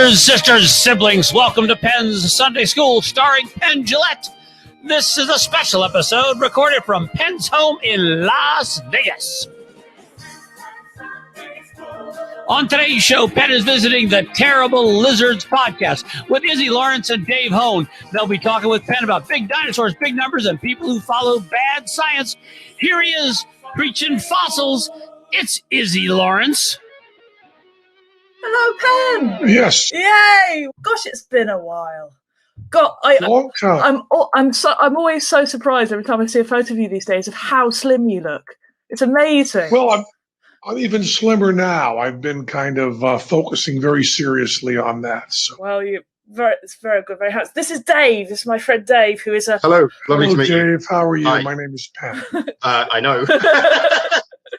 Brothers, sisters, siblings, welcome to Penn's Sunday School starring Penn Gillette. This is a special episode recorded from Penn's home in Las Vegas. On today's show, Penn is visiting the Terrible Lizards podcast with Iszi Lawrence and Dave Hone. They'll be talking with Penn about big dinosaurs, big numbers, and people who follow bad science. Here he is, preaching fossils. It's Iszi Lawrence. Hello, Penn. Yes. Yay! Gosh, it's been a while. God, Long time. I'm always so surprised every time I see a photo of you these days of how slim you look. It's amazing. Well, I'm even slimmer now. I've been kind of focusing very seriously on that. So. Well, it's very good, very handsome. This is Dave. This is my friend Dave, who is a Hello, lovely to meet Dave. you. How are you? Hi. My name is Penn. I know.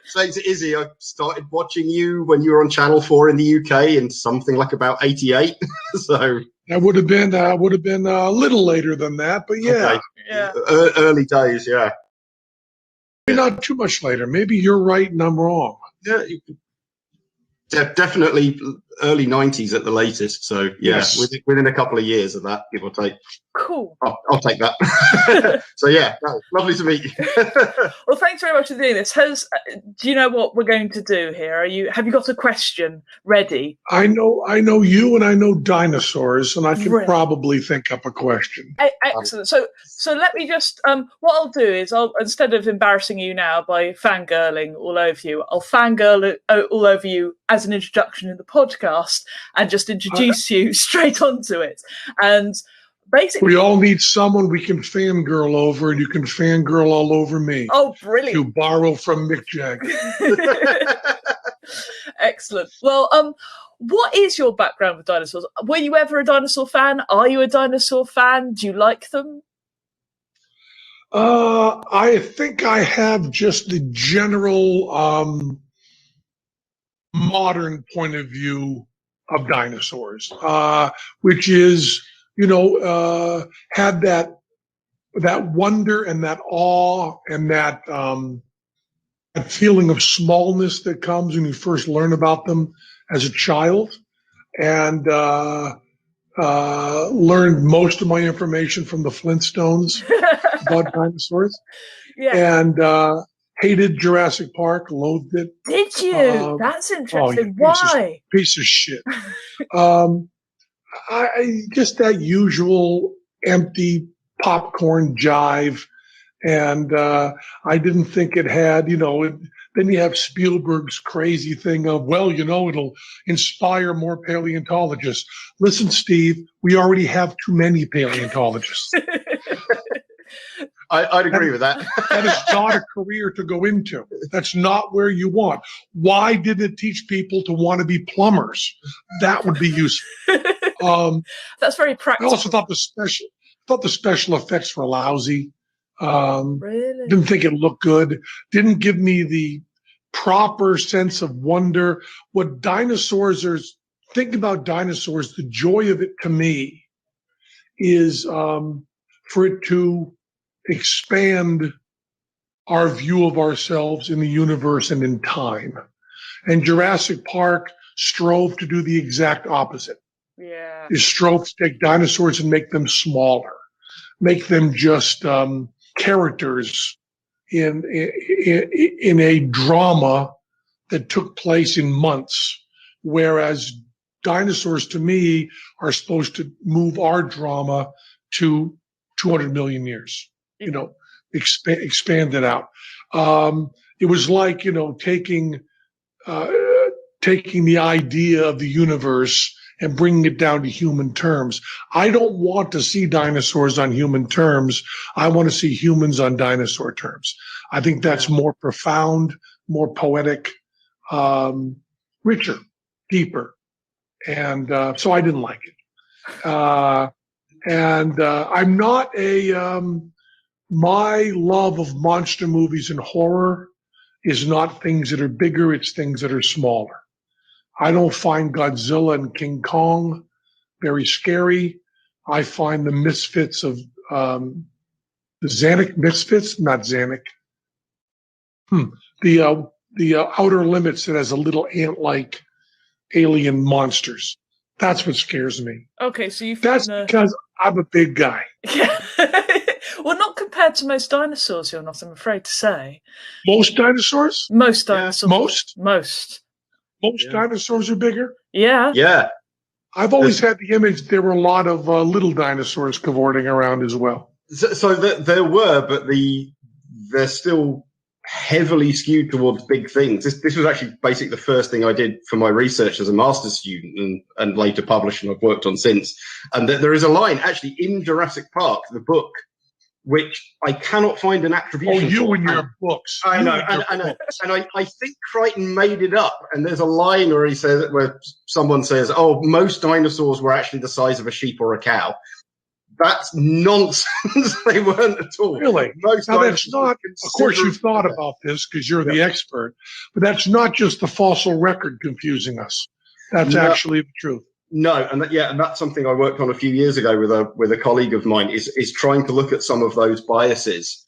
Same to Izzy. I started watching you when you were on Channel 4 in the UK in something like about 88. So That would have been a little later than that, but yeah. okay. yeah. Early days, yeah. Not too much later. Maybe you're right and I'm wrong. Yeah, definitely early 90s at the latest. So yeah, Yes. within a couple of years of that, give or take. Cool. I'll take that. So yeah, no, lovely to meet you. Well, thanks very much for doing this. Do you know what we're going to do here? Have you got a question ready? I know you and I know dinosaurs, and I can Right. probably think up a question. Excellent. So let me just what I'll do is instead of embarrassing you now by fangirling all over you, I'll fangirl all over you as an introduction in the podcast and just introduce you straight onto it. And basically, We all need someone we can fangirl over, and you can fangirl all over me. oh, brilliant. To borrow from Mick Jagger. Excellent. Well, what is your background with dinosaurs? Were you ever a dinosaur fan? Are you a dinosaur fan? Do you like them? I think I have just the general modern point of view of dinosaurs, which is, had that wonder and that awe and that feeling of smallness that comes when you first learn about them as a child, and learned most of my information from the Flintstones about dinosaurs, Yeah. and hated Jurassic Park, loathed it. Did you? That's interesting. you Why? Piece of shit. I just that usual empty popcorn jive, and I didn't think it had, then you have Spielberg's crazy thing of, it'll inspire more paleontologists. Listen, Steve, we already have too many paleontologists. I'd agree with that. That is not a career to go into. That's not where you want. Why didn't it teach people to want to be plumbers? That would be useful. That's very I practical. also thought the special effects were lousy. Really? Didn't think it looked good. Didn't give me the proper sense of wonder. What dinosaurs are, think about dinosaurs, the joy of it to me is for it to expand our view of ourselves in the universe and in time. And Jurassic Park strove to do the exact opposite. Yeah. It strove to take dinosaurs and make them smaller, make them just characters in a drama that took place in months, whereas dinosaurs to me are supposed to move our drama to 200 million years. Expand it out. It was like, taking the idea of the universe and bringing it down to human terms. I don't want to see dinosaurs on human terms. I want to see humans on dinosaur terms. I think that's more profound, more poetic, richer, deeper. And so I didn't like it. And I'm not my love of monster movies and horror is not things that are bigger, it's things that are smaller. I don't find Godzilla and King Kong very scary. I find the misfits of the Xanic misfits, not Xanic. The Outer Limits that has a little ant-like alien monsters. That's what scares me. Okay, so you That's because I'm a big guy. Yeah. Well, not compared to most dinosaurs, you're not, I'm afraid to say. Most dinosaurs? Most Yeah. dinosaurs. Most Most dinosaurs are bigger? Yeah. Yeah. I've always had the image there were a lot of little dinosaurs cavorting around as well. So there were, but they're still heavily skewed towards big things. This was actually basically the first thing I did for my research as a master's student and later published, and I've worked on since. And there is a line actually in Jurassic Park, the book, which I cannot find an attribution. Oh, you for. and your books. I know, and I think Crichton made it up. And there's a line where he says, where someone says, "Oh, most dinosaurs were actually the size of a sheep or a cow." That's nonsense. They weren't at all. Really? Most Now, that's not, of course, you've thought about this because you're the expert, but that's not just the fossil record confusing us. That's actually the truth. No, and that's something I worked on a few years ago with a colleague of mine. Is trying to look at some of those biases,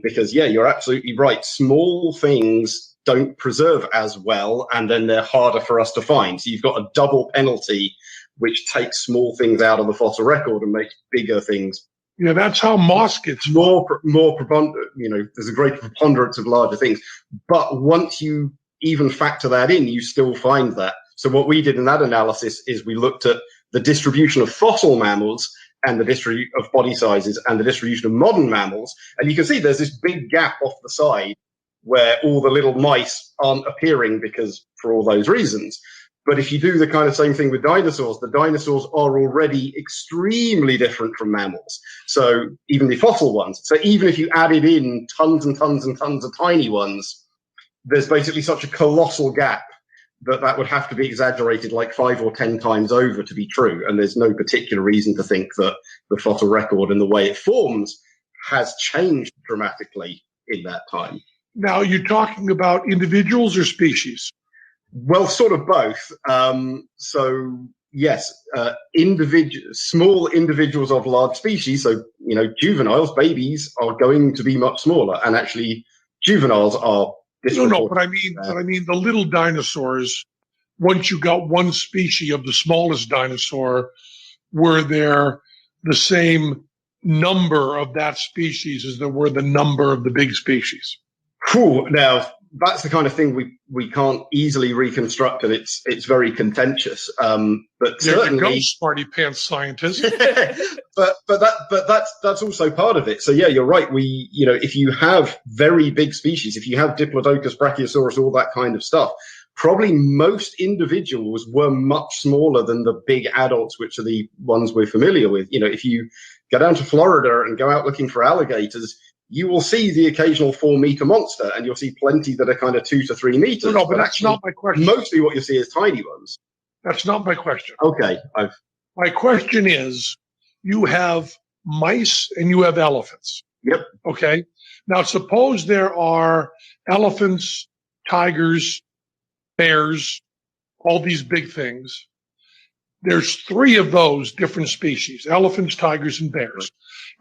because you're absolutely right. Small things don't preserve as well, and then they're harder for us to find. So you've got a double penalty, which takes small things out of the fossil record and makes bigger things. Yeah, that's how moss gets more preponderant. There's a greater preponderance of larger things. But once you even factor that in, you still find that. So what we did in that analysis is we looked at the distribution of fossil mammals and the distribution of body sizes and the distribution of modern mammals. And you can see there's this big gap off the side where all the little mice aren't appearing because for all those reasons. But if you do the kind of same thing with dinosaurs, the dinosaurs are already extremely different from mammals. So even the fossil ones. So even if you added in tons and tons and tons of tiny ones, there's basically such a colossal gap that would have to be exaggerated like 5 or 10 times over to be true. And there's no particular reason to think that the fossil record and the way it forms has changed dramatically in that time. Now, you're talking about individuals or species? Well, sort of both. So yes, small individuals of large species. So, juveniles, babies are going to be much smaller, and actually juveniles are. No, but I mean the little dinosaurs. Once you got one species of the smallest dinosaur, were there the same number of that species as there were the number of the big species? Cool. Now that's the kind of thing we can't easily reconstruct, and it's very contentious. But there certainly, you go, smarty pants scientist. but that's also part of it. So yeah, you're right. If you have very big species, if you have Diplodocus, Brachiosaurus, all that kind of stuff, probably most individuals were much smaller than the big adults, which are the ones we're familiar with. If you go down to Florida and go out looking for alligators, you will see the occasional 4-meter monster, and you'll see plenty that are kind of 2 to 3 meters. No, but that's not my question. Mostly what you see is tiny ones. That's not my question. Okay. My question is, you have mice and you have elephants. Yep. Okay. Now, suppose there are elephants, tigers, bears, all these big things. There's 3 of those different species, elephants, tigers, and bears.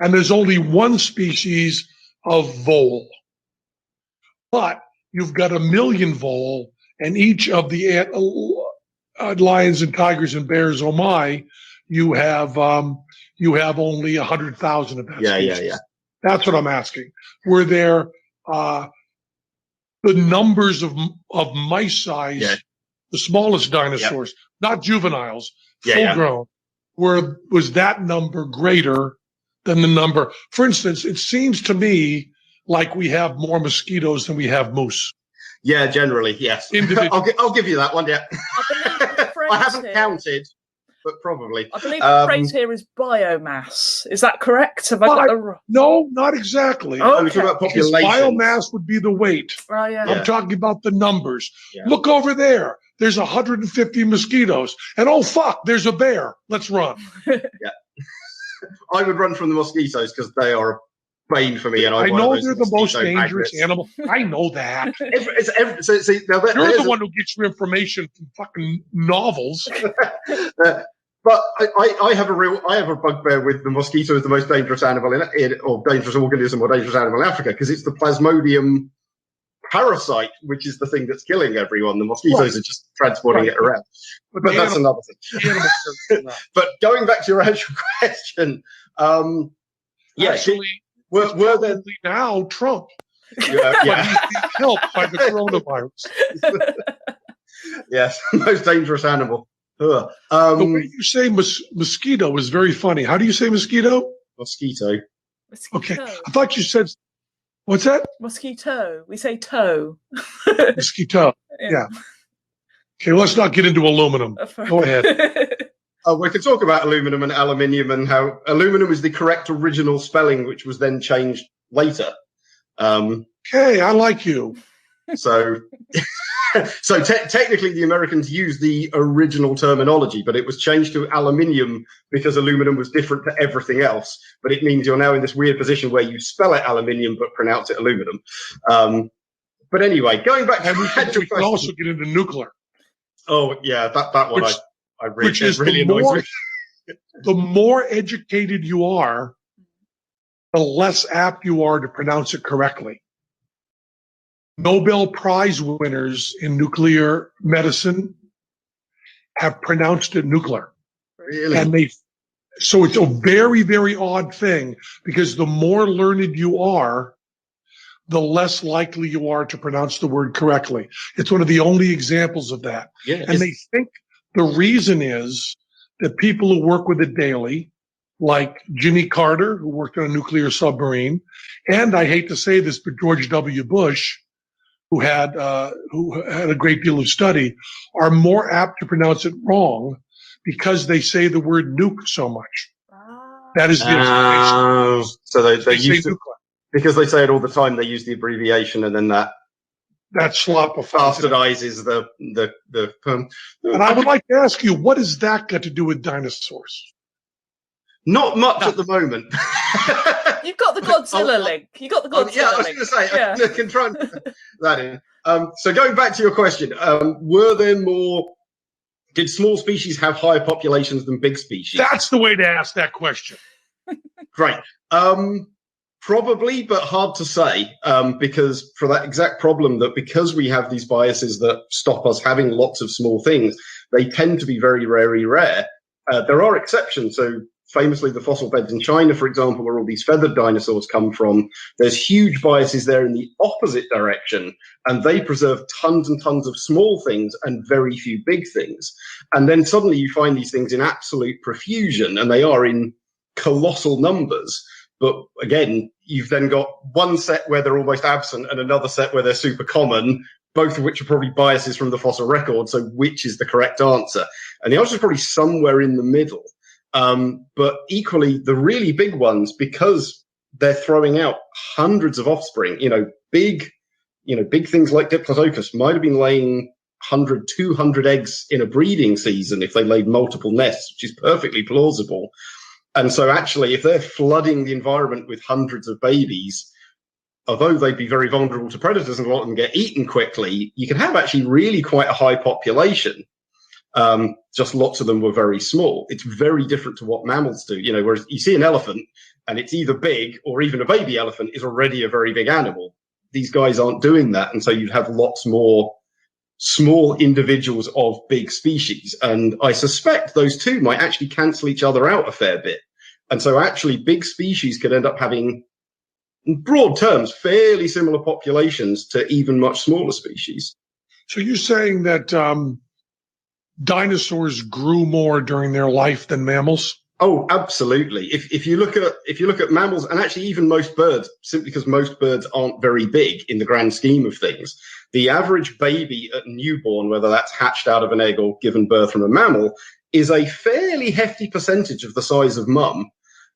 And there's only one species of vole. But you've got 1 million vole, and each of the lions and tigers and bears, oh my, you have only 100,000 of that species. Yeah. That's what I'm asking. Were there the numbers of mice size, the smallest dinosaurs, not juveniles, full grown, was that number greater than the number? For instance, it seems to me like we have more mosquitoes than we have moose. Yeah, generally, yes. I'll give you that one, yeah. I haven't counted, but probably. I believe the phrase here is biomass. Is that correct? Have I got the... No, not exactly. Oh, okay. We're talking about population. Biomass would be the weight. Oh, yeah. I'm talking about the numbers. Yeah. Look over there. There's 150 mosquitoes. And oh, fuck, there's a bear. Let's run. Yeah. I would run from the mosquitoes because they are a bane for me. And I know they're the most dangerous animal. I know that. You're the one who gets your information from fucking novels. But I have a bugbear with the mosquito as the most dangerous animal or dangerous organism or dangerous animal in Africa, because it's the Plasmodium parasite, which is the thing that's killing everyone. The mosquitoes are just transporting it around. But that's another thing. But going back to your actual question, actually, were there now Trump? Yeah. He's being helped by the coronavirus. Yes, most dangerous animal. The way you say mosquito is very funny. How do you say mosquito? Mosquito. Okay, I thought you said. What's that? Mosquito. We say toe. Mosquito. Yeah. Okay, let's not get into aluminum. Go ahead. We can talk about aluminum and aluminium and how aluminum is the correct original spelling, which was then changed later. Okay, I like you. So, technically, the Americans used the original terminology, but it was changed to aluminium because aluminum was different to everything else. But it means you're now in this weird position where you spell it aluminium but pronounce it aluminum. But anyway, going back to we can also get into nuclear. Oh yeah, that one I really, which is really annoys me. The more educated you are, the less apt you are to pronounce it correctly. Nobel Prize winners in nuclear medicine have pronounced it nuclear. Really? And so it's a very, very odd thing because the more learned you are, the less likely you are to pronounce the word correctly. It's one of the only examples of that. Yeah, and they think the reason is that people who work with it daily, like Jimmy Carter, who worked on a nuclear submarine, and I hate to say this, but George W. Bush, who had a great deal of study, are more apt to pronounce it wrong because they say the word nuke so much. That is the explanation. So they use nuclear. Because they say it all the time. They use the abbreviation, and then that bastardizes the term. And I would like to ask you, what has that got to do with dinosaurs? Not much at the moment. You've got the Godzilla link. You got the Godzilla link. Yeah, I was going to say, I can try and put that in. So going back to your question, did small species have higher populations than big species? That's the way to ask that question. Great. Probably, but hard to say, because for that exact problem that because we have these biases that stop us having lots of small things, they tend to be very, very rare. There are exceptions. So famously, the fossil beds in China, for example, where all these feathered dinosaurs come from, there's huge biases there in the opposite direction, and they preserve tons and tons of small things and very few big things. And then suddenly you find these things in absolute profusion, and they are in colossal numbers. But again, you've then got one set where they're almost absent and another set where they're super common, both of which are probably biases from the fossil record. So which is the correct answer? And the answer is probably somewhere in the middle. But equally, the really big ones, because they're throwing out hundreds of offspring, big things like Diplodocus might have been laying 100, 200 eggs in a breeding season if they laid multiple nests, which is perfectly plausible. And so actually, if they're flooding the environment with hundreds of babies, although they'd be very vulnerable to predators and a lot of them get eaten quickly, you can have actually really quite a high population. Just lots of them were very small. It's very different to what mammals do. Whereas you see an elephant and it's either big or even a baby elephant is already a very big animal. These guys aren't doing that. And so you'd have lots more small individuals of big species. And I suspect those two might actually cancel each other out a fair bit. And so actually big species could end up having, in broad terms, fairly similar populations to even much smaller species. So you're saying that dinosaurs grew more during their life than mammals? Oh, absolutely. If you look at mammals, and actually even most birds, simply because most birds aren't very big in the grand scheme of things, the average baby at newborn, whether that's hatched out of an egg or given birth from a mammal, is a fairly hefty percentage of the size of mum.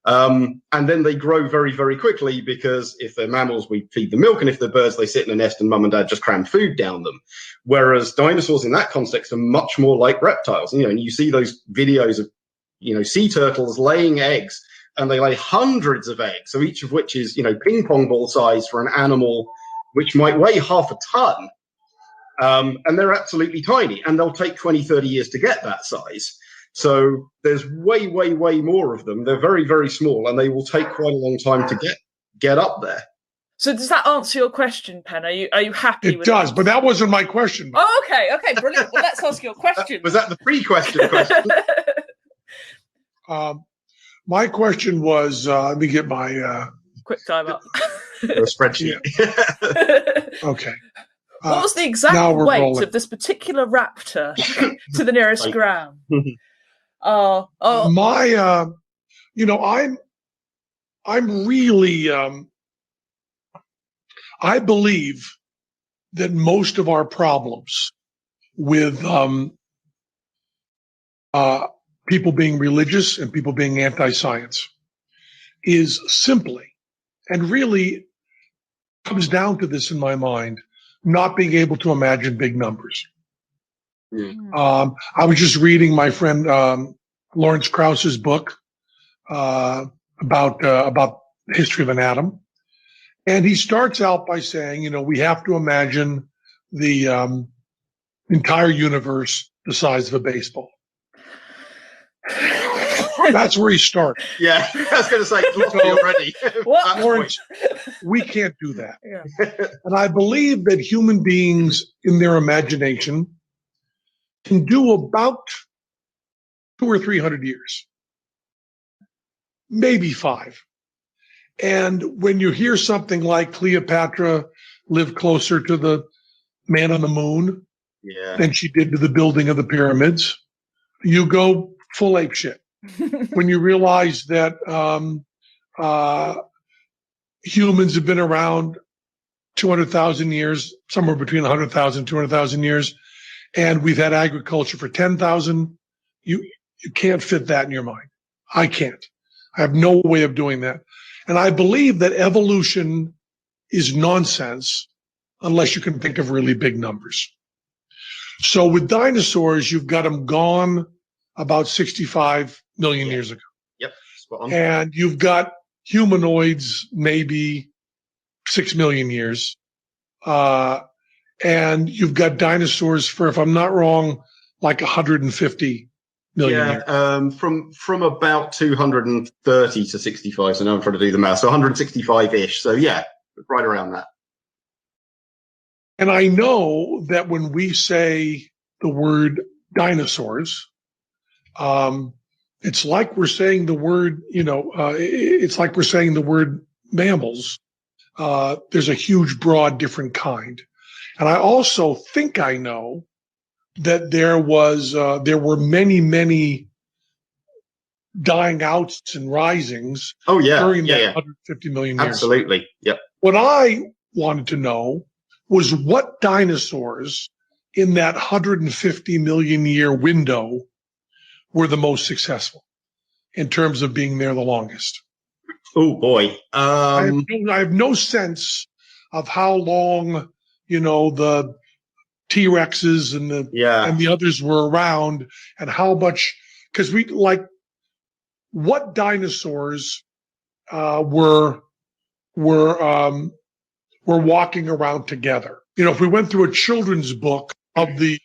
And then they grow very, very quickly because if they're mammals, we feed them milk, and if they're birds, they sit in a nest and mum and dad just cram food down them. Whereas dinosaurs in that context are much more like reptiles. And you see those videos of sea turtles laying eggs, and they lay hundreds of eggs, so each of which is, ping pong ball size for an animal which might weigh half a ton. And they're absolutely tiny, and they'll take 20, 30 years to get that size. So there's way, way, way more of them. They're very, very small, and they will take quite a long time to get up there. So does that answer your question, Penn? Are you happy with It does, that? but that wasn't my question. Oh, okay, brilliant. Well, let's ask your question. Was that the pre-question question? My question was, let me get my quick time up. A spreadsheet. Okay. What was the exact weight rolling. of this particular raptor to the nearest gram? I'm really, I believe that most of our problems with people being religious and people being anti-science is simply, and really comes down to this in my mind, not being able to imagine big numbers. I was just reading my friend Lawrence Krauss's book about the history of an atom, and he starts out by saying, we have to imagine the entire universe the size of a baseball. That's where he started. Yeah, I was going to say, lost me already. What? Lawrence, we can't do that. Yeah. And I believe that human beings in their imagination can do about 200 or 300 years, maybe 5. And when you hear something like Cleopatra lived closer to the man on the moon than she did to the building of the pyramids, you go full ape shit. When you realize that humans have been around 200,000 years, somewhere between 100,000 and 200,000 years, and we've had agriculture for 10,000, you can't fit that in your mind. I can't. I have no way of doing that. And I believe that evolution is nonsense unless you can think of really big numbers. So with dinosaurs, you've got them gone about 65 million years ago. Yep, spot on. And you've got humanoids maybe 6 million years. And you've got dinosaurs for, if I'm not wrong, like 150 million years. From about 230 to 65. So now I'm trying to do the math. So 165-ish. So yeah, right around that. And I know that when we say the word dinosaurs, it's like we're saying the word, it's like we're saying the word mammals. There's a huge, broad, different kind. And I also think I know that there were many, many dying outs and risings during that 150 million years. Absolutely. Yep. What I wanted to know was what dinosaurs in that 150 million year window were the most successful in terms of being there the longest. Oh boy. I have no sense of how long, the T-Rexes and the others were around, and how much, because what dinosaurs were walking around together. If we went through a children's book of the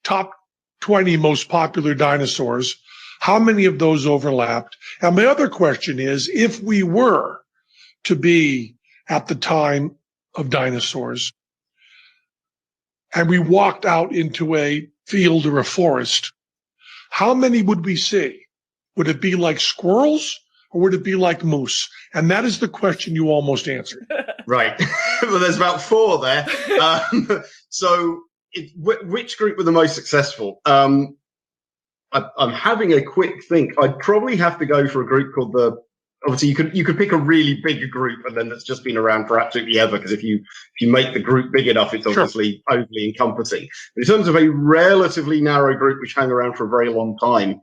top 20 most popular dinosaurs, how many of those overlapped? And my other question is, if we were to be at the time of dinosaurs and we walked out into a field or a forest, how many would we see? Would it be like squirrels or would it be like moose? And that is the question you almost answered. Right. Well, there's about 4 there. So which group were the most successful? I'm having a quick think. I'd probably have to go for a group called obviously you could pick a really big group and then that's just been around for absolutely ever, because if you make the group big enough, it's obviously overly encompassing. But in terms of a relatively narrow group which hang around for a very long time,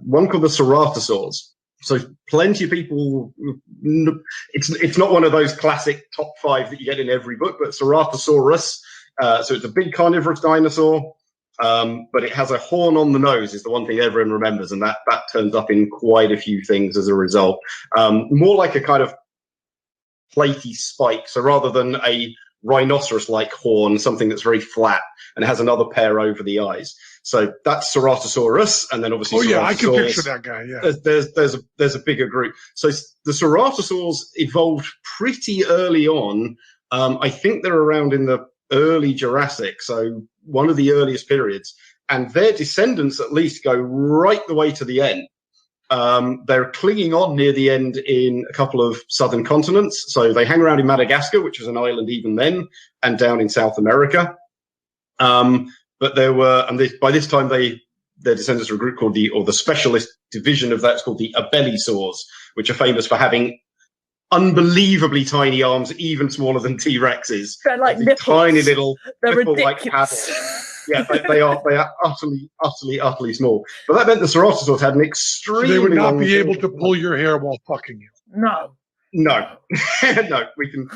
one called the Ceratosaurs. So plenty of people, it's not one of those classic top 5 that you get in every book, but Ceratosaurus. So it's a big carnivorous dinosaur. But it has a horn on the nose is the one thing everyone remembers, and that turns up in quite a few things as a result. More like a kind of platy spike. So rather than a rhinoceros-like horn, something that's very flat and has another pair over the eyes. So that's Ceratosaurus, and then obviously. Oh yeah, I can Ceratosaurus. picture that guy. Yeah. There's a bigger group. So the Ceratosaurs evolved pretty early on. I think they're around in the early Jurassic, so one of the earliest periods, and their descendants at least go right the way to the end. They're clinging on near the end in a couple of southern continents. So they hang around in Madagascar, which was an island even then, and down in South America. But there were, and by this time their descendants were a group called the specialist division of that's called the Abelisaurs, which are famous for having unbelievably tiny arms, even smaller than T-Rexes. They're like these nipples. tiny little They're nipple-like ridiculous. paddles. Yeah, they are utterly small. But that meant the Ceratosaurs had an extremely So they would not long be able to pull your hair while fucking you. No. No, no, we can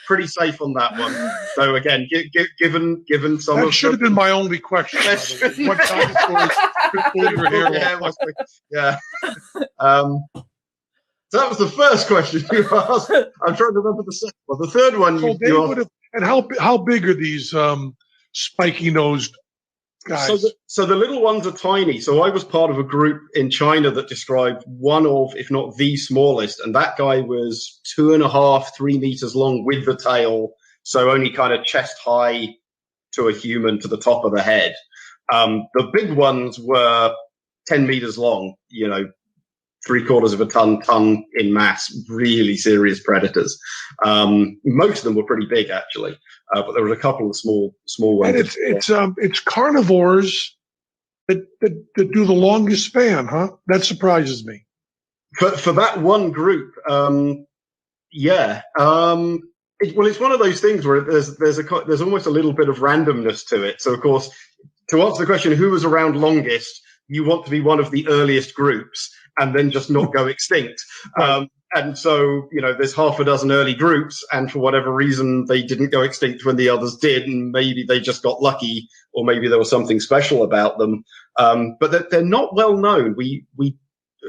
pretty safe on that one. So again, given some That of should have been my only question. by the way. What dinosaurs could pull your hair while fucking you? yeah. So that was the first question you asked. I'm trying to remember the second one. The third one So they would have. And how big are these spiky nosed guys? So the little ones are tiny. So I was part of a group in China that described one of, if not the smallest, and that guy was 2.5, 3 meters long with the tail, so only kind of chest high to a human to the top of the head. The big ones were 10 meters long, 3/4 of a ton in mass, really serious predators. Most of them were pretty big, actually, but there was a couple of small ones. And it's carnivores that do the longest span, huh? That surprises me. For that one group, yeah. It's one of those things where there's almost a little bit of randomness to it. So, of course, to answer the question, who was around longest, you want to be one of the earliest groups and then just not go extinct. And so, there's half a dozen early groups, and for whatever reason, they didn't go extinct when the others did, and maybe they just got lucky, or maybe there was something special about them. But they're not well known. We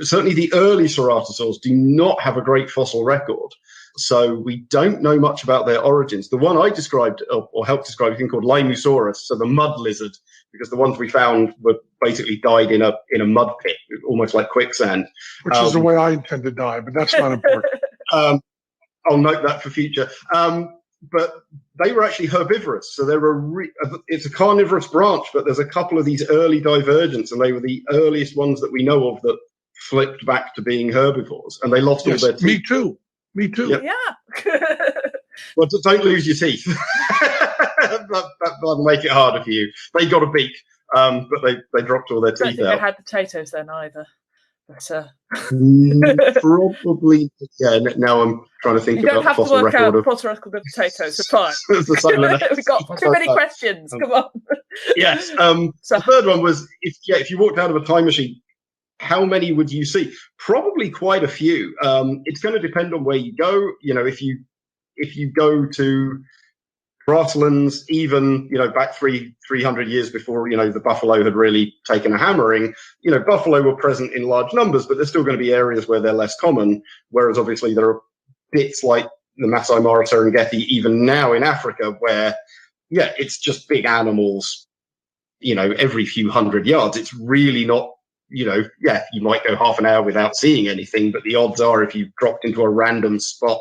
certainly the early Ceratosaurs do not have a great fossil record, so we don't know much about their origins. The one I described or helped describe, a thing called Limusaurus, so the mud lizard, because the ones we found were basically died in a mud pit, almost like quicksand. Which is the way I intend to die, but that's not important. I'll note that for future. But they were actually herbivorous, so it's a carnivorous branch, but there's a couple of these early divergents, and they were the earliest ones that we know of that flipped back to being herbivores, and they lost all their teeth. Me too. Yep. Yeah. Well, don't lose your teeth. That'll make it harder for you. They got a beak, but they dropped all their I don't teeth think out. they had potatoes then either. But, Probably, yeah. Now I'm trying to think you don't about the have to fossil work record out of fossil record of potatoes. So fine. the silent We've got too many questions. Come on. Yes. So- The third one was if you walked out of a time machine, how many would you see? Probably quite a few. It's going to depend on where you go. If you go to grasslands, even back 300 years before the buffalo had really taken a hammering, buffalo were present in large numbers, but there's still going to be areas where they're less common. Whereas obviously there are bits like the Masai Mara Serengeti even now in Africa where it's just big animals. Every few hundred yards. It's really not. You might go half an hour without seeing anything, but the odds are if you dropped into a random spot,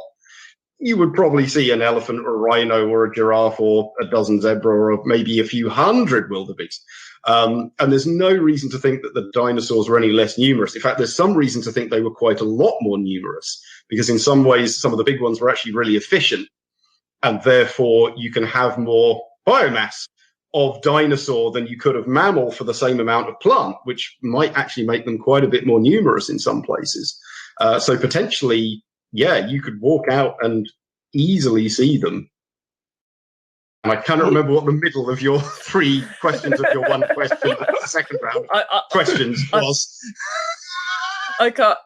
you would probably see an elephant or a rhino or a giraffe or a dozen zebra or maybe a few hundred wildebeest. And there's no reason to think that the dinosaurs were any less numerous. In fact, there's some reason to think they were quite a lot more numerous, because in some ways, some of the big ones were actually really efficient, and therefore you can have more biomass of dinosaur than you could of mammal for the same amount of plant, which might actually make them quite a bit more numerous in some places. So potentially, you could walk out and easily see them. And I cannot remember what the middle of your 3 questions of your 1 question the second round questions was. I got,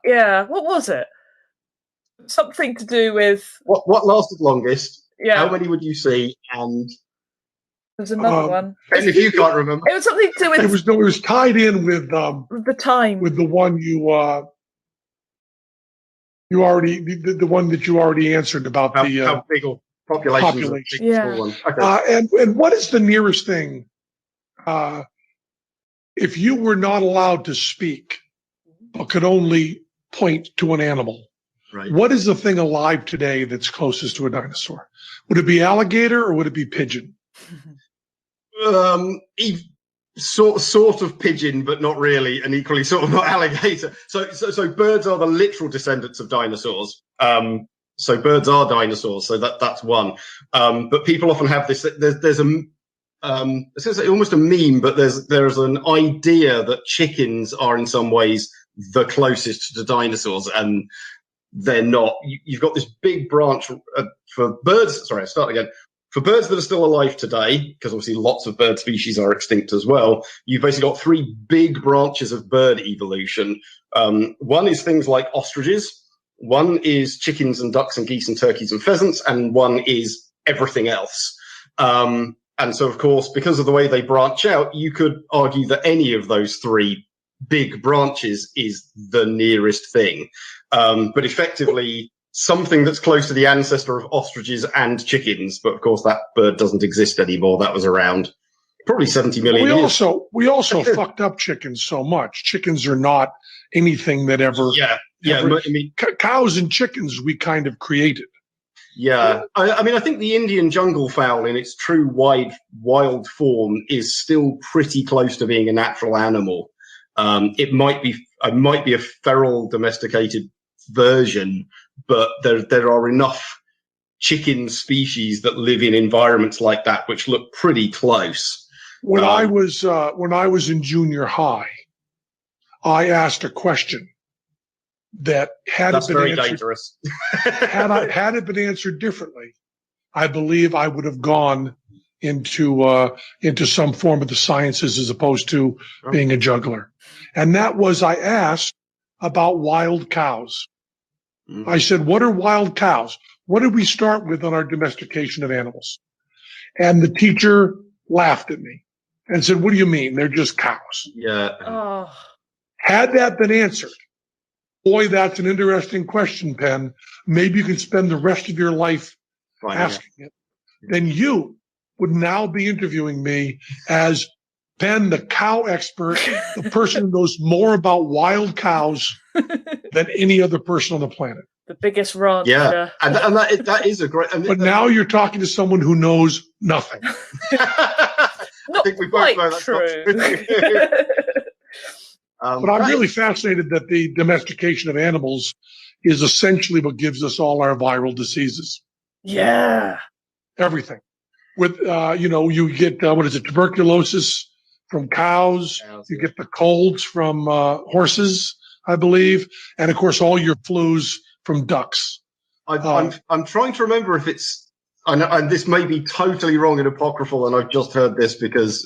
what was it? Something to do with what lasted longest? Yeah. How many would you see? And there's another one. And if you can't remember, It was something to do with It was tied in with the time. with the one you already the one that you already answered about how the big or population. Yeah. Okay. and what is the nearest thing if you were not allowed to speak, but could only point to an animal, Right. what is the thing alive today that's closest to a dinosaur? Would it be alligator or would it be pigeon? Sort of pigeon, but not really, and equally sort of not alligator. So birds are the literal descendants of dinosaurs. So birds are dinosaurs. So that's one. But people often have this. There's it's almost a meme, but there's an idea that chickens are in some ways the closest to dinosaurs, and they're not. You've got this big branch for birds. Sorry, I'll start again. For birds that are still alive today, because obviously lots of bird species are extinct as well, you've basically got three big branches of bird evolution. One is things like ostriches, one is chickens and ducks and geese and turkeys and pheasants, and one is everything else. And so, of course, because of the way they branch out, you could argue that any of those three big branches is the nearest thing. But effectively, something that's close to the ancestor of ostriches and chickens, but of course that bird doesn't exist anymore. That was around probably 70 million years. We also fucked up chickens so much. Chickens are not anything that ever. Yeah. Ever, I mean, cows and chickens we kind of created. Yeah. I mean, I think the Indian jungle fowl in its true wild form is still pretty close to being a natural animal. It might be a feral domesticated version, but there are enough chicken species that live in environments like that which look pretty close. When I was in junior high, I asked a question that had it been answered, dangerous. had it been answered differently, I believe I would have gone into some form of the sciences as opposed to being a juggler. And that was, I asked about wild cows. I said, what are wild cows? What did we start with on our domestication of animals? And the teacher laughed at me and said, what do you mean? They're just cows. Yeah. Oh. Had that been answered, boy, that's an interesting question, Penn. Maybe you can spend the rest of your life asking it. Then you would now be interviewing me as Penn, the cow expert, the person who knows more about wild cows than any other person on the planet. The biggest rancher. Yeah, and that is a great. But now you're talking to someone who knows nothing. I think we both know that's not true. But I'm really fascinated that the domestication of animals is essentially what gives us all our viral diseases. Yeah. Everything. With, you get, tuberculosis from cows. You get the colds from horses, I believe. And, of course, all your flus from ducks. I'm trying to remember if it's, and this may be totally wrong and apocryphal, and I've just heard this because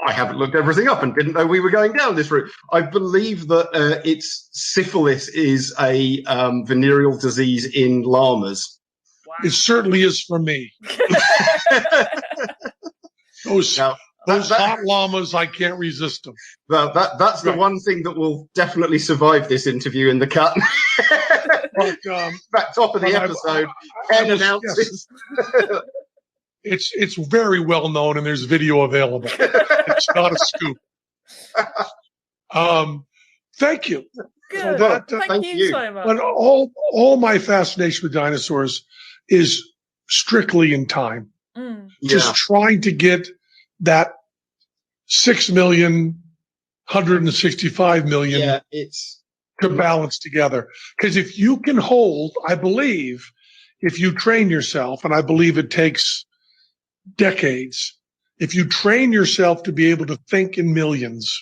I haven't looked everything up and didn't know we were going down this route. I believe that it's syphilis is a venereal disease in llamas. Wow. It certainly is for me. Those hot llamas, I can't resist them. Well, that's the one thing that will definitely survive this interview in the cut. But, back top of the episode, Penn announces. Yes. It's very well known, and there's video available. It's not a scoop. Thank you. Good. Thank you so much. But all my fascination with dinosaurs is strictly in time. Just trying to get that 6,165 million to balance together. Because if you can hold, I believe, if you train yourself, and I believe it takes decades, if you train yourself to be able to think in millions,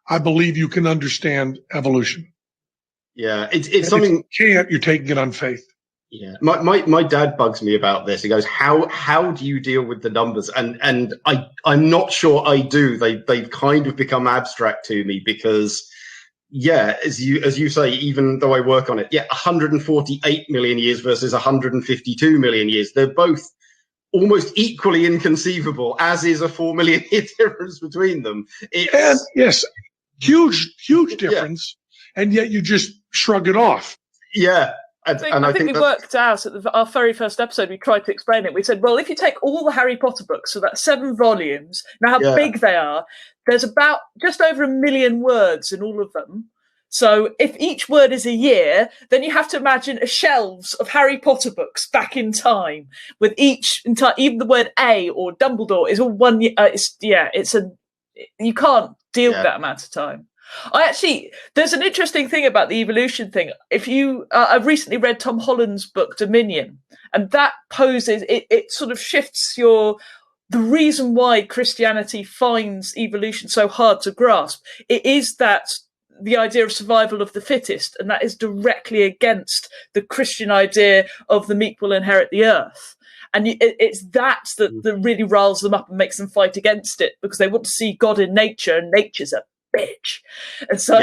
I believe you can understand evolution. Yeah, it's something. If you can't, you're taking it on faith. Yeah, my dad bugs me about this. He goes, "How do you deal with the numbers?" And I'm not sure I do. They've kind of become abstract to me because, yeah, as you say, even though I work on it, 148 million years versus 152 million years, they're both almost equally inconceivable, as is a 4 million year difference between them. And yes, huge difference, and yet you just shrug it off. Yeah. I think we worked out at our very first episode, we tried to explain it. We said, well, if you take all the Harry Potter books, so that's 7 volumes, now how big they are, there's about just over 1 million words in all of them. So if each word is a year, then you have to imagine a shelves of Harry Potter books back in time, with each entire, even the word A or Dumbledore is all 1 year. You can't deal with that amount of time. There's an interesting thing about the evolution thing. If you, I've recently read Tom Holland's book Dominion, and that poses, it sort of shifts the reason why Christianity finds evolution so hard to grasp. It is that the idea of survival of the fittest, and that is directly against the Christian idea of the meek will inherit the earth. And it's that really riles them up and makes them fight against it, because they want to see God in nature, and nature's a bitch. And so,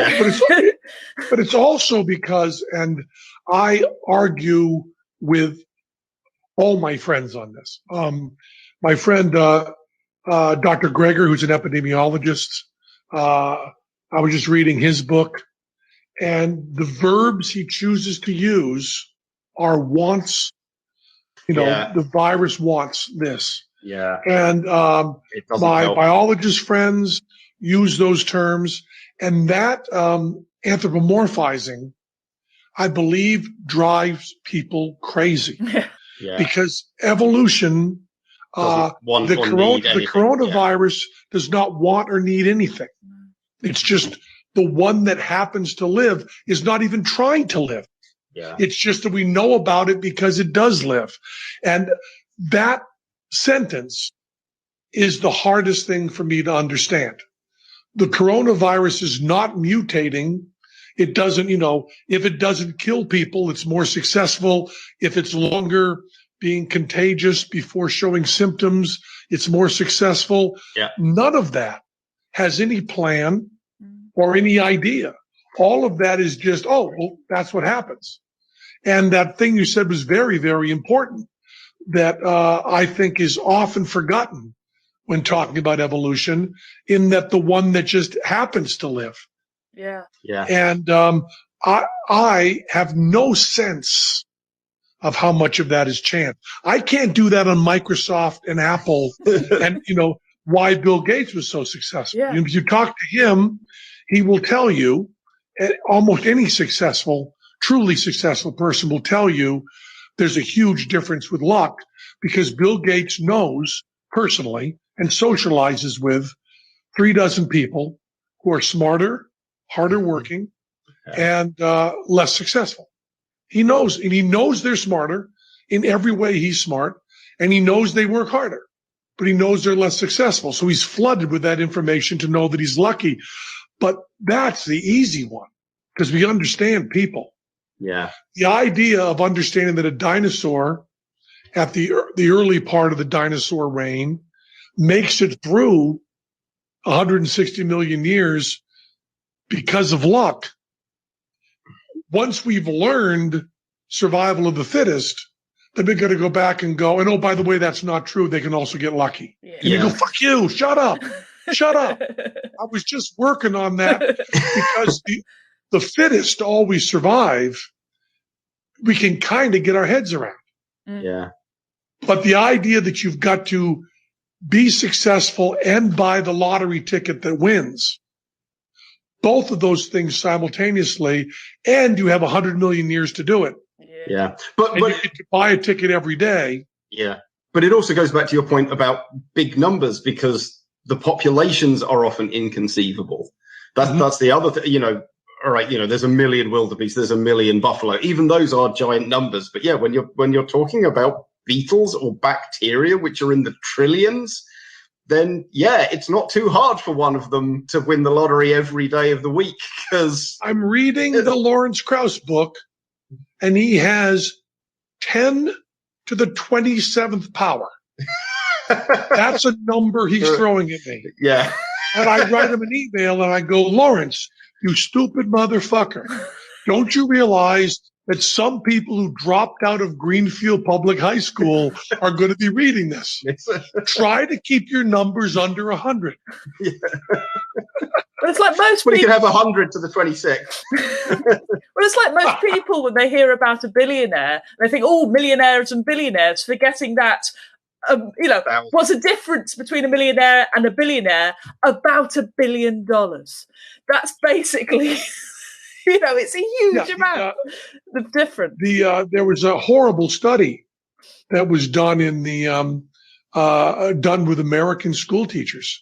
but it's also because, and I argue with all my friends on this. My friend Dr. Greger, who's an epidemiologist, I was just reading his book, and the verbs he chooses to use are wants. The virus wants this. Yeah. And my biologist friends use those terms, and that anthropomorphizing, I believe, drives people crazy. Because evolution, the coronavirus does not want or need anything. It's just the one that happens to live is not even trying to live. Yeah. It's just that we know about it because it does live. And that sentence is the hardest thing for me to understand. The coronavirus is not mutating. It doesn't, if it doesn't kill people, it's more successful. If it's longer being contagious before showing symptoms, it's more successful. Yeah. None of that has any plan or any idea. All of that is just, that's what happens. And that thing you said was very, very important, that I think is often forgotten when talking about evolution, in that the one that just happens to live. Yeah. And I have no sense of how much of that is chance. I can't do that on Microsoft and Apple and, why Bill Gates was so successful. Yeah. If you talk to him, he will tell you, almost any truly successful person will tell you, there's a huge difference with luck, because Bill Gates knows personally and socializes with 36 people who are smarter, harder working, and less successful. He knows, and he knows they're smarter in every way. He's smart, and he knows they work harder, but he knows they're less successful. So he's flooded with that information to know that he's lucky. But that's the easy one, because we understand people. Yeah. The idea of understanding that a dinosaur at the early part of the dinosaur reign makes it through 160 million years because of luck. Once we've learned survival of the fittest, then we're going to go back and go, and oh, by the way, that's not true. They can also get lucky. Yeah. And you go, fuck you, shut up. Shut up. I was just working on that, because the fittest always survive. We can kind of get our heads around. Yeah. But the idea that you've got to be successful and buy the lottery ticket that wins, both of those things simultaneously, and you have 100 million years to do it. Yeah. But you get to buy a ticket every day. Yeah. But it also goes back to your point about big numbers, because the populations are often inconceivable. That's the other thing, all right, there's 1 million wildebeest, there's 1 million buffalo. Even those are giant numbers. But yeah, when you're talking about beetles or bacteria, which are in the trillions, then yeah, it's not too hard for one of them to win the lottery every day of the week. Because I'm reading the Lawrence Krauss book, and he has 10 to the 27th power. That's a number he's throwing at me. Yeah. And I write him an email and I go, Lawrence, you stupid motherfucker. Don't you realize that some people who dropped out of Greenfield Public High School are going to be reading this? Try to keep your numbers under 100. But it's like most people. You can have 100 to the 26. Well, Well, it's like most people when they hear about a billionaire, they think, oh, millionaires and billionaires, forgetting that, what's the difference between a millionaire and a billionaire? About $1 billion. That's basically, it's a huge amount of difference. There was a horrible study that was done in done with American school teachers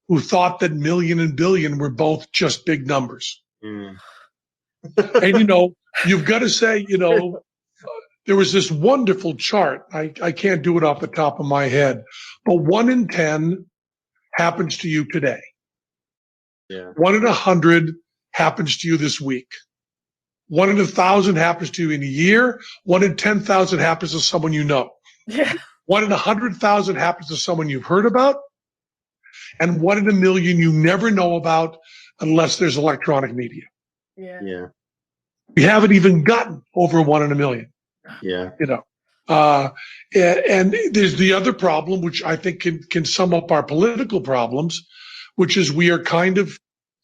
who thought that million and billion were both just big numbers. And, you've got to say, there was this wonderful chart. I can't do it off the top of my head, but 1 in 10 happens to you today. Yeah. 1 in 100 happens to you this week. 1 in 1,000 happens to you in a year. 1 in 10,000 happens to someone you know. Yeah. 1 in 100,000 happens to someone you've heard about. And 1 in 1,000,000 you never know about unless there's electronic media. Yeah. We haven't even gotten over 1 in 1,000,000. Yeah. And there's the other problem, which I think can sum up our political problems, which is we are kind of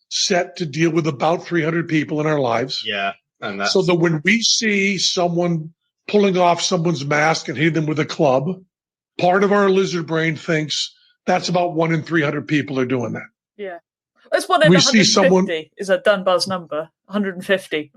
set to deal with about 300 people in our lives. Yeah. And so that when we see someone pulling off someone's mask and hitting them with a club, part of our lizard brain thinks that's about 1 in 300 people are doing that. Yeah. That's 1 in 150 is a Dunbar's number. 150.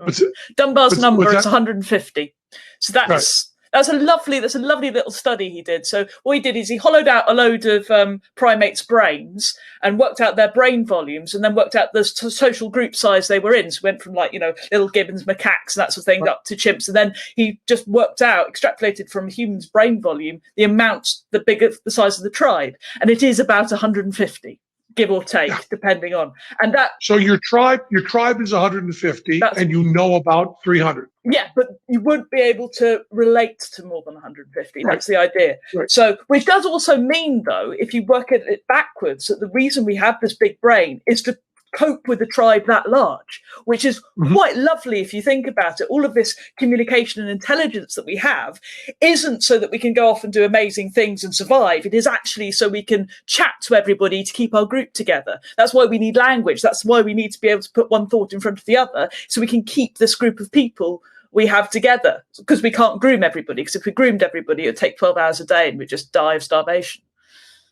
Dunbar's number is 150. So that's a lovely little study he did. So what he did is he hollowed out a load of primates' brains and worked out their brain volumes, and then worked out the social group size they were in. So went from little gibbons, macaques, and that sort of thing, up to chimps, and then he just extrapolated from a human's brain volume the size of the tribe, and it is about 150. Give or take, depending on, and that. So your tribe is 150, and you know about 300. Yeah, but you wouldn't be able to relate to more than 150. Right. That's the idea. Right. So, which does also mean, though, if you work at it backwards, that the reason we have this big brain is to cope with a tribe that large, which is quite lovely if you think about it. All of this communication and intelligence that we have isn't so that we can go off and do amazing things and survive. It is actually so we can chat to everybody to keep our group together. That's why we need language. That's why we need to be able to put one thought in front of the other, so we can keep this group of people we have together, because we can't groom everybody, because if we groomed everybody, it would take 12 hours a day and we'd just die of starvation.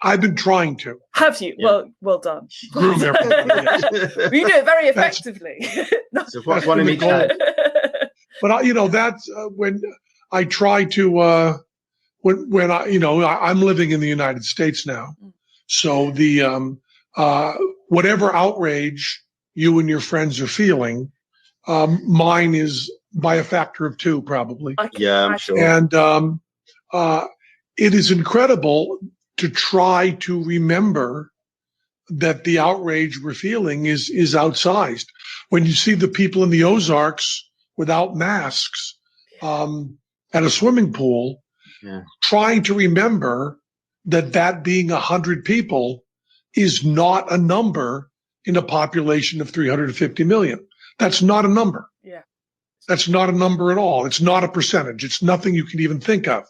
I've been trying to. Have you? Yeah. Well done. Groom everybody. You do it very effectively. So one in each hand. But that's when I try to. When I'm living in the United States now, so the whatever outrage you and your friends are feeling, mine is by a factor of 2, probably. Yeah, I'm sure. And it is incredible to try to remember that the outrage we're feeling is outsized. When you see the people in the Ozarks without masks at a swimming pool, trying to remember that being 100 people is not a number in a population of 350 million. That's not a number. Yeah. That's not a number at all. It's not a percentage. It's nothing you can even think of.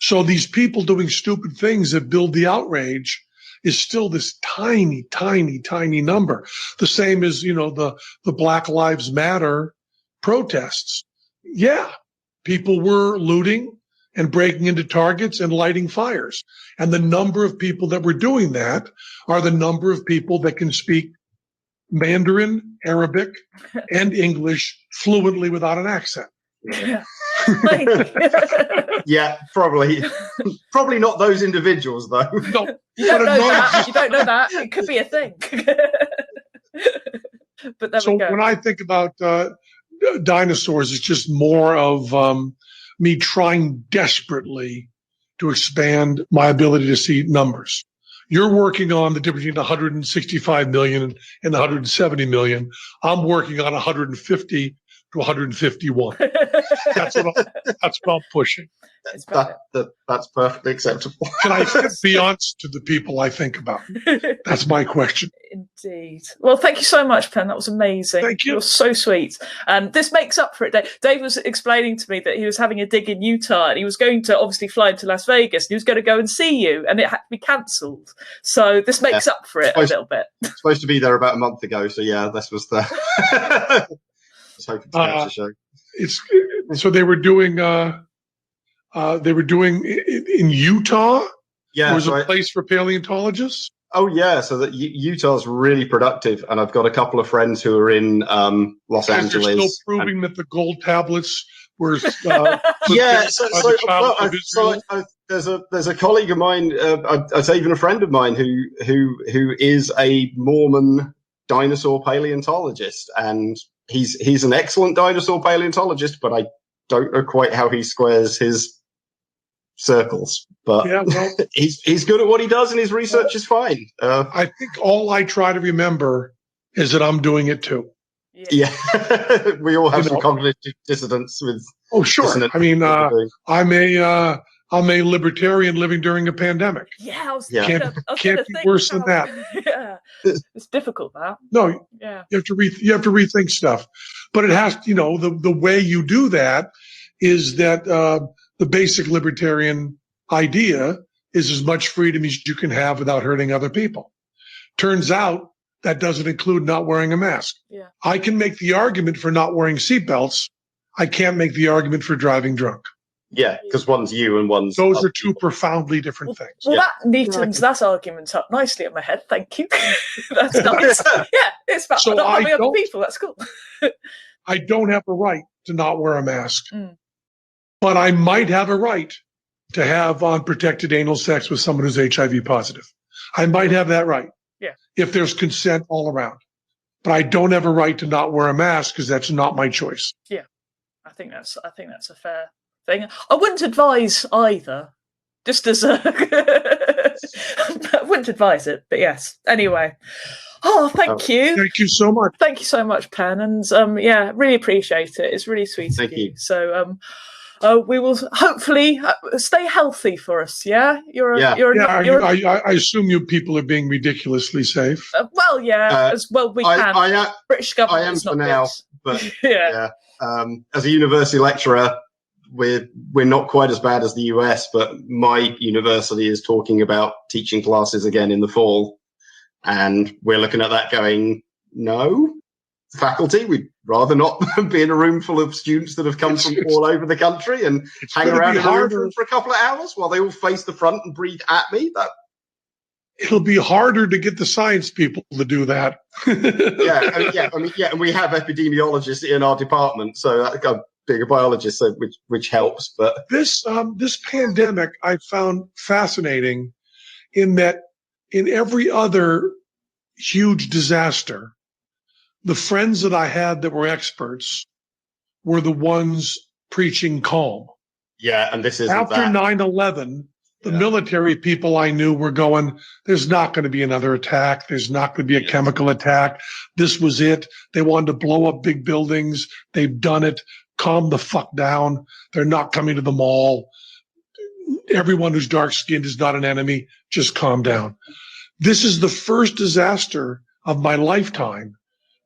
So these people doing stupid things that build the outrage is still this tiny, tiny, tiny number. The same as, the Black Lives Matter protests. Yeah, people were looting and breaking into Targets and lighting fires. And the number of people that were doing that are the number of people that can speak Mandarin, Arabic, and English fluently without an accent. Yeah. Yeah, probably not those individuals, though. No, you don't know that. You don't know that. It could be a thing. But there we go. When I think about dinosaurs, it's just more of me trying desperately to expand my ability to see numbers. You're working on the difference between 165 million and 170 million. I'm working on 150 to 151. That's what I'm pushing. That's perfectly acceptable. Can I be honest to the people I think about? That's my question. Indeed. Well, thank you so much, Penn. That was amazing. Thank you. It was so sweet. This makes up for it. Dave was explaining to me that he was having a dig in Utah and he was going to obviously fly into Las Vegas and he was going to go and see you, and it had to be cancelled. So this makes up for it a little bit. Supposed to be there about a month ago. So yeah, this was the... Just hoping to catch the show. So they were doing in Utah. Yeah, there was a place for paleontologists. Oh yeah, so that Utah's really productive, and I've got a couple of friends who are in Los Angeles. They're still proving that the gold tablets were. There's a colleague of mine, I'd say even a friend of mine, who is a Mormon dinosaur paleontologist, and he's an excellent dinosaur paleontologist, but I don't know quite how he squares his circles, but he's good at what he does, and his research is fine. I think all I try to remember is that I'm doing it too. Yeah, we all have some cognitive dissonance with. Oh, sure. I mean, I'm a libertarian living during a pandemic. Yeah, can't be worse than that. Yeah, it's difficult. That you have to rethink stuff, but it has. The way you do that is that the basic libertarian idea is as much freedom as you can have without hurting other people. Turns out that doesn't include not wearing a mask. Yeah. I can make the argument for not wearing seatbelts. I can't make the argument for driving drunk. Yeah, because one's you and one's... Those are two profoundly different things. Well, that neatens that argument up nicely in my head. Thank you. That's nice. Yeah, it's about not harming other people. That's cool. I don't have a right to not wear a mask. But I might have a right to have unprotected anal sex with someone who's HIV positive. I might have that right. Yeah. If there's consent all around. But I don't have a right to not wear a mask because that's not my choice. Yeah. I think that's a fair thing. I wouldn't advise either. Just as a I wouldn't advise it, but yes. Anyway. Oh, thank you. Thank you so much. Thank you so much, Penn. And really appreciate it. It's really sweet of you. So we will hopefully stay healthy for us. Yeah, I assume you people are being ridiculously safe. As well we can. British government. I am is for not now, good. but as a university lecturer, we're not quite as bad as the US. But my university is talking about teaching classes again in the fall, and we're looking at that going, no. Faculty, we'd rather not be in a room full of students that have come from all over the country and hang around in a room for a couple of hours while they all face the front and breathe at me. It'll be harder to get the science people to do that. And we have epidemiologists in our department, so I'm being a biologist, so which helps. But this pandemic I found fascinating in that in every other huge disaster, the friends that I had that were experts were the ones preaching calm. Yeah, and this is after 9/11. The military people I knew were going, there's not going to be another attack. There's not going to be a chemical attack. This was it. They wanted to blow up big buildings. They've done it. Calm the fuck down. They're not coming to the mall. Everyone who's dark-skinned is not an enemy. Just calm down. This is the first disaster of my lifetime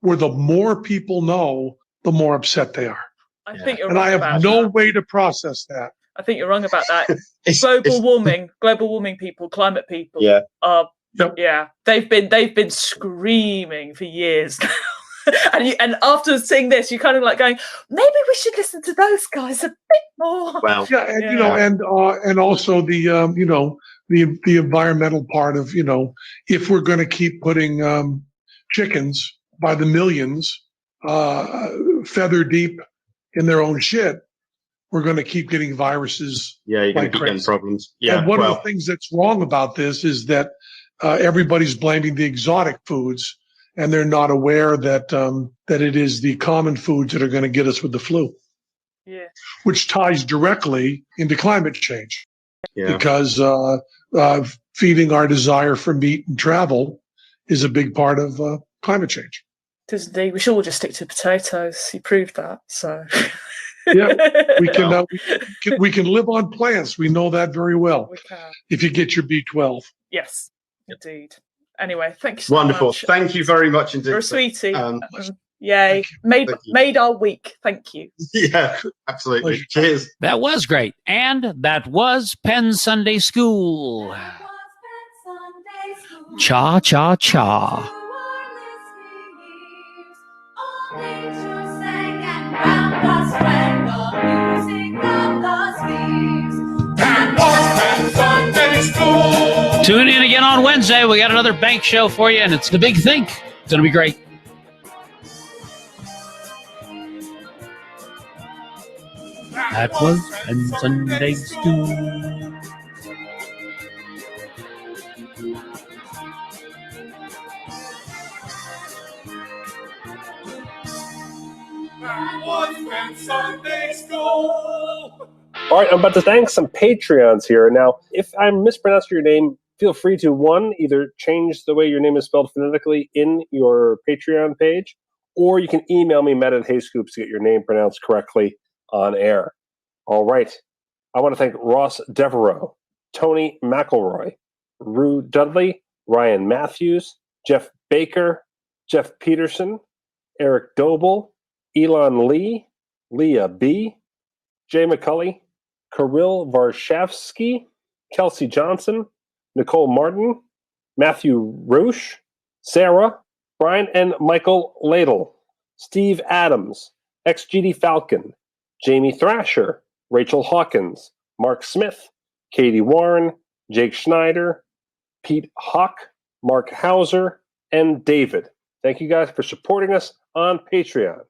where the more people know, the more upset they are. I think you're and wrong I have no way to process that. I think you're wrong about that. Global warming people, climate people. They've been screaming for years now. and after seeing this, you're kind of like going, maybe we should listen to those guys a bit more. Well, and also the the environmental part of if we're going to keep putting chickens by the millions, feather deep in their own shit, we're going to keep getting viruses. Yeah, you're going to keep getting problems. Yeah, and one of the things that's wrong about this is that everybody's blaming the exotic foods, and they're not aware that that it is the common foods that are going to get us with the flu. Yeah, which ties directly into climate change. Yeah, because feeding our desire for meat and travel is a big part of climate change. It is indeed. We should all just stick to potatoes. You proved that. So yeah, we can live on plants. We know that very well. We can. If you get your B12. Yes, indeed. Anyway, thank you so Wonderful. much. Thank you very much indeed. You're a sweetie. Yay. Made our week. Thank you. Yeah, absolutely. Cheers. That was great. And that was Penn Sunday School. Cha, cha, cha. Nature sang Tune in again on Wednesday. We got another bank show for you, and it's the Big Think. It's going to be great. That was Penn Sunday School. All right, I'm about to thank some Patreons here. Now, if I mispronounce your name, feel free to, one, either change the way your name is spelled phonetically in your Patreon page, or you can email me, Matt@HeyScoops, to get your name pronounced correctly on air. All right. I want to thank Ross Devereaux, Tony McElroy, Rue Dudley, Ryan Matthews, Jeff Baker, Jeff Peterson, Eric Doble, Elon Lee, Leah B., Jay McCulley, Kirill Varshavsky, Kelsey Johnson, Nicole Martin, Matthew Roche, Sarah, Brian and Michael Ladle, Steve Adams, XGD Falcon, Jamie Thrasher, Rachel Hawkins, Mark Smith, Katie Warren, Jake Schneider, Pete Hawk, Mark Hauser, and David. Thank you guys for supporting us on Patreon.